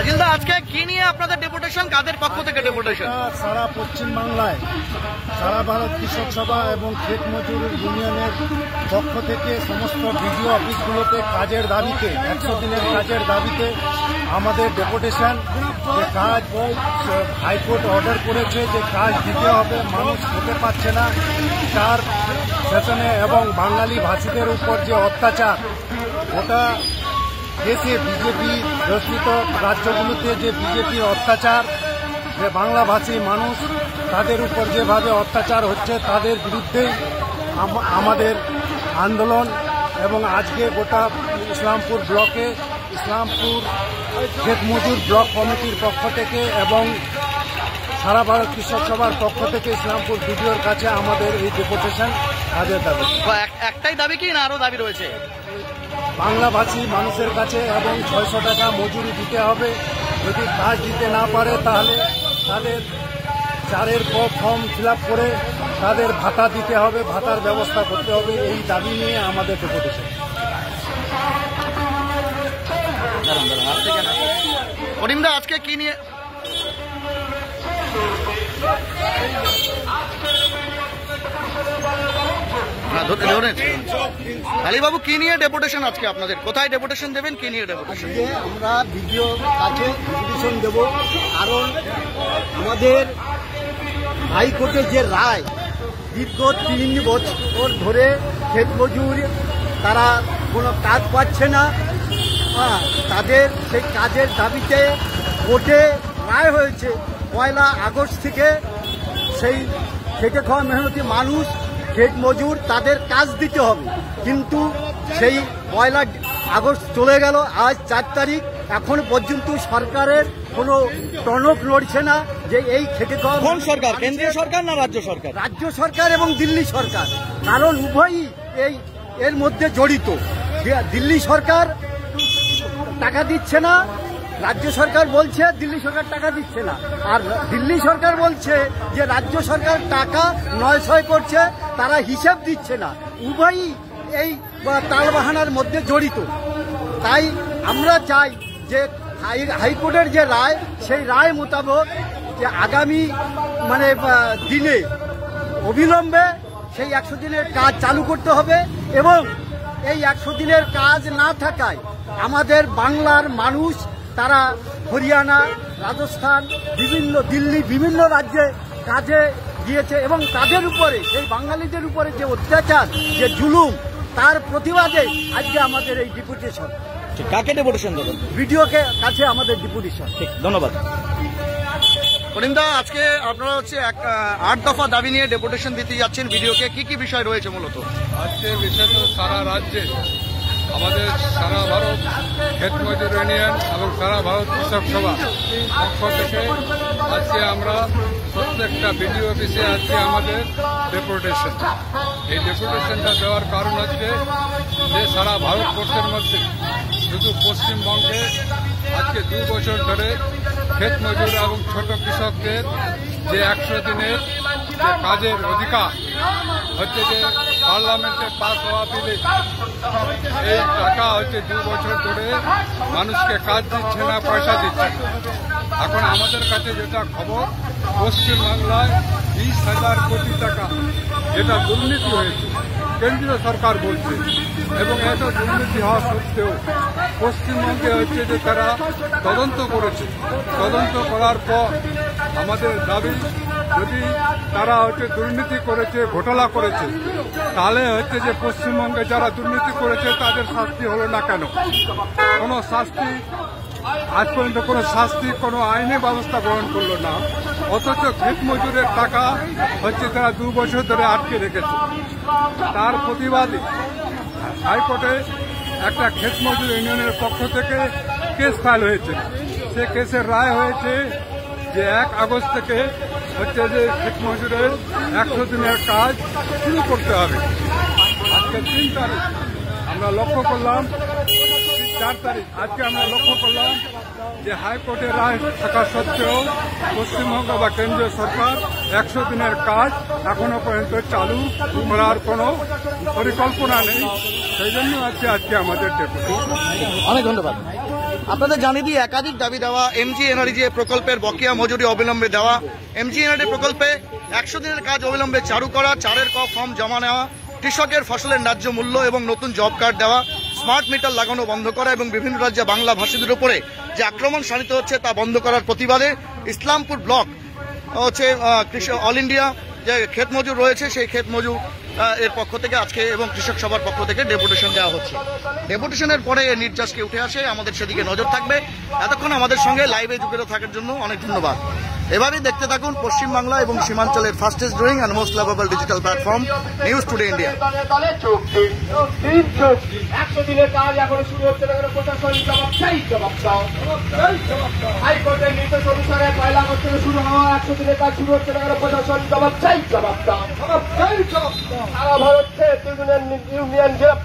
ফাজিলদা, আজকে কি নিয়ে আপনাদের ডেপুটেশন, কাদের পক্ষ থেকে ডেপুটেশন? সারা পশ্চিমবাংলায় সারা ভারত কৃষক সভা এবং ক্ষেত মজুর ইউনিয়নের পক্ষ থেকে সমস্ত বিডিও অফিসগুলোতে কাজের দাবিতে 100 দিনের কাজের দাবিতে আমাদের ডেপুটেশন। যে কাজ হাইকোর্ট অর্ডার করেছে যে কাজ দিতে হবে, মানুষ খেতে পাচ্ছে না, তার সেশনে এবং বাঙালি ভাষীদের উপর যে অত্যাচার, ওটা দেশে বিজেপি শাসিত রাজ্যগুলোতে যে বিজেপির অত্যাচার, যে বাংলাভাষী মানুষ তাদের উপর যেভাবে অত্যাচার হচ্ছে তাদের বিরুদ্ধেই আমাদের আন্দোলন। এবং আজকে গোটা ইসলামপুর ব্লকে ইসলামপুর ক্ষেত মজুর ব্লক কমিটির পক্ষ থেকে এবং সারা ভারত কৃষক সভার পক্ষ থেকে ইসলামপুর বিডিওর কাছে আমাদের এই ডেপুটেশন কাজের দাবি। একটাই দাবি কি না আরো দাবি রয়েছে? বাংলাভাষী মানুষের কাছে এবং 600 টাকা মজুরি দিতে হবে। যদি কাজ দিতে না পারে তাহলে তাদের 4-এর ফর্ম ফিল আপ করে তাদের ভাতা দিতে হবে, ভাতার ব্যবস্থা করতে হবে। এই দাবি নিয়ে আমাদের ডেপুটেশন। করিমদা, আজকে কি নিয়ে আলীবাবু কি নিয়ে ডেপুটেশন আজকে আপনাদের? কোথায় ডেপুটেশন দেবেন, কি নিয়ে ডেপুটেশন? আমরা ভিডিও কাছে ডেপুটেশন দেব, কারণ আমাদের হাইকোর্টের যে রায়, দীর্ঘ 3 বছর ধরে ক্ষেত মজুর তারা কোনো কাজ পাচ্ছে না, তাদের সেই কাজের দাবিতে কোর্টে রায় হয়েছে 1 আগস্ট থেকে সেই খেটে খাওয়া মেহনতি মানুষ ক্ষেত মজুর তাদের কাজ দিতে হবে। কিন্তু সেই 1 আগস্ট চলে গেল, আজ 4 তারিখ, এখন পর্যন্ত সরকারের কোনো টনক নড়ছে না যে এই খেটে খাওয়া। কোন সরকার, কেন্দ্রীয় সরকার না রাজ্য সরকার? রাজ্য সরকার এবং দিল্লি সরকার, কারণ উভয়ই এর মধ্যে জড়িত। দিল্লি সরকার টাকা দিচ্ছে না, রাজ্য সরকার বলছে দিল্লি সরকার টাকা দিচ্ছে না, আর দিল্লি সরকার বলছে যে রাজ্য সরকার টাকা নয় করছে, তারা হিসাব দিচ্ছে না। উভয়ই এই তালবাহানার মধ্যে জড়িত। তাই আমরা চাই যে হাইকোর্টের যে রায়, সেই রায় মোতাবেক যে আগামী দিনে অবিলম্বে সেই 100 দিনের কাজ চালু করতে হবে। এবং এই 100 দিনের কাজ না থাকায় আমাদের বাংলার মানুষ তারা হরিয়ানা, রাজস্থান, দিল্লি বিভিন্ন রাজ্যে কাজে গিয়েছে এবং তাদের উপরে, সেই বাঙালিদের উপরে যে অত্যাচার, যে জুলুম, তার প্রতিবাদে আজকে আমাদের এই ডেপুটেশন। কাকে ডেপুটেশন দেবেন? ভিডিওকে কাছে আমাদের ডেপুটেশন। ঠিক, ধন্যবাদ। করিমদা, আজকে আপনারা হচ্ছে 8 দফা দাবি নিয়ে ডেপুটেশন দিতে যাচ্ছেন ভিডিওকে, কি কি বিষয় রয়েছে মূলত? আজকে বিষয় তো সারা রাজ্যে আমাদের সারা ভারত ক্ষেত মজুর ইউনিয়ন এবং সারা ভারত কৃষক সভা পক্ষ থেকে আজকে আমরা প্রত্যেকটা বিডিও অফিসে আজকে আমাদের ডেপুটেশন। এই ডেপুটেশনটা দেওয়ার কারণ হচ্ছে যে সারা ভারতবর্ষের মধ্যে শুধু পশ্চিমবঙ্গে আজকে 2 বছর ধরে ক্ষেত মজুর এবং ছোট কৃষকদের যে 100 দিনের যে কাজের অধিকার হচ্ছে, যে পার্লামেন্টে পাস হওয়া বিলে এই টাকা হচ্ছে 2 বছর ধরে মানুষকে কাজ দিচ্ছে না, পয়সা দিচ্ছে না। এখন আমাদের কাছে যেটা খবর, পশ্চিমবাংলায় 20,000 কোটি টাকা যেটা দুর্নীতি হয়েছে কেন্দ্রীয় সরকার বলছে, এবং এত দুর্নীতি হওয়া সত্ত্বেও পশ্চিমবঙ্গে হচ্ছে যে তারা তদন্ত করেছে। তদন্ত করার পর আমাদের দাবি, যদি তারা হচ্ছে দুর্নীতি করেছে, ঘোটালা করেছে, তাহলে হচ্ছে যে পশ্চিমবঙ্গে যারা দুর্নীতি করেছে তাদের শাস্তি হলো না কেন? কোনো শাস্তি আজ পর্যন্ত কোনো আইনি ব্যবস্থা গ্রহণ করলো না, অথচ ক্ষেত মজুরের টাকা হচ্ছে তারা 2 বছর ধরে আটকে রেখেছে। তার প্রতিবাদে হাইকোর্টে একটা ক্ষেত মজুর ইউনিয়নের পক্ষ থেকে কেস ফাইল হয়েছে। সে কেসের রায় হয়েছে যে 1 আগস্ট থেকে হচ্ছে যে ক্ষেত মজুরের 100 দিনের কাজ শুরু করতে হবে। আজকে 3 তারিখ আমরা লক্ষ্য করলাম, 4 তারিখ আজকে আমরা লক্ষ্য করলাম যে হাইকোর্টের রায় থাকা সত্ত্বেও পশ্চিমবঙ্গ বা কেন্দ্রীয় সরকার 100 দিনের কাজ এখনো পর্যন্ত চালু করার কোনো পরিকল্পনা নেই। সেই জন্য আজকে আমাদের ডেপুটেশন। অনেক ধন্যবাদ। আপনাদের জানিয়ে দিই, একাধিক দাবি দেওয়া MGNREGA প্রকল্পের বকেয়া মজুরি অবিলম্বে দেওয়া, MGNREGA প্রকল্পে 100 দিনের কাজ অবিলম্বে চালু করা, 4 ক ফর্ম জমা নেওয়া, কৃষকের ফসলের ন্যায্য মূল্য এবং নতুন জব কার্ড দেওয়া, স্মার্ট মিটার লাগানো বন্ধ করা এবং বিভিন্ন রাজ্যে বাংলা ভাষীদের উপরে যে আক্রমণ সাধিত হচ্ছে তা বন্ধ করার প্রতিবাদে ইসলামপুর ব্লক হচ্ছে অল ইন্ডিয়া যে ক্ষেত মজুর রয়েছে সেই ক্ষেত মজুর এর পক্ষ থেকে আজকে এবং কৃষক সভার পক্ষ থেকে ডেপুটেশন দেওয়া হচ্ছে। ডেপুটেশনের পরে এর নির্যাসকে উঠে আসে, আমাদের সেদিকে নজর থাকবে। এতক্ষণ আমাদের সঙ্গে লাইভে যুক্ত থাকার জন্য অনেক ধন্যবাদ। এভাবেই দেখতে থাকুন পশ্চিমবাংলা এবং সীমাঞ্চলের fastest growing and most lovable digital platform news today India. 100 দিনের কাজ এখনো শুরু হচ্ছে না, প্রশাসন জবাব চাই, জবাব দাও। হাইকোর্টের নির্দেশ অনুসারে 1 আগস্ট থেকে শুরু হওয়া 100 দিনের কাজ শুরু হচ্ছে না, প্রশাসন জবাব চাই, জবাব দাও। সারা ভারত ইউনিয়ন জবাব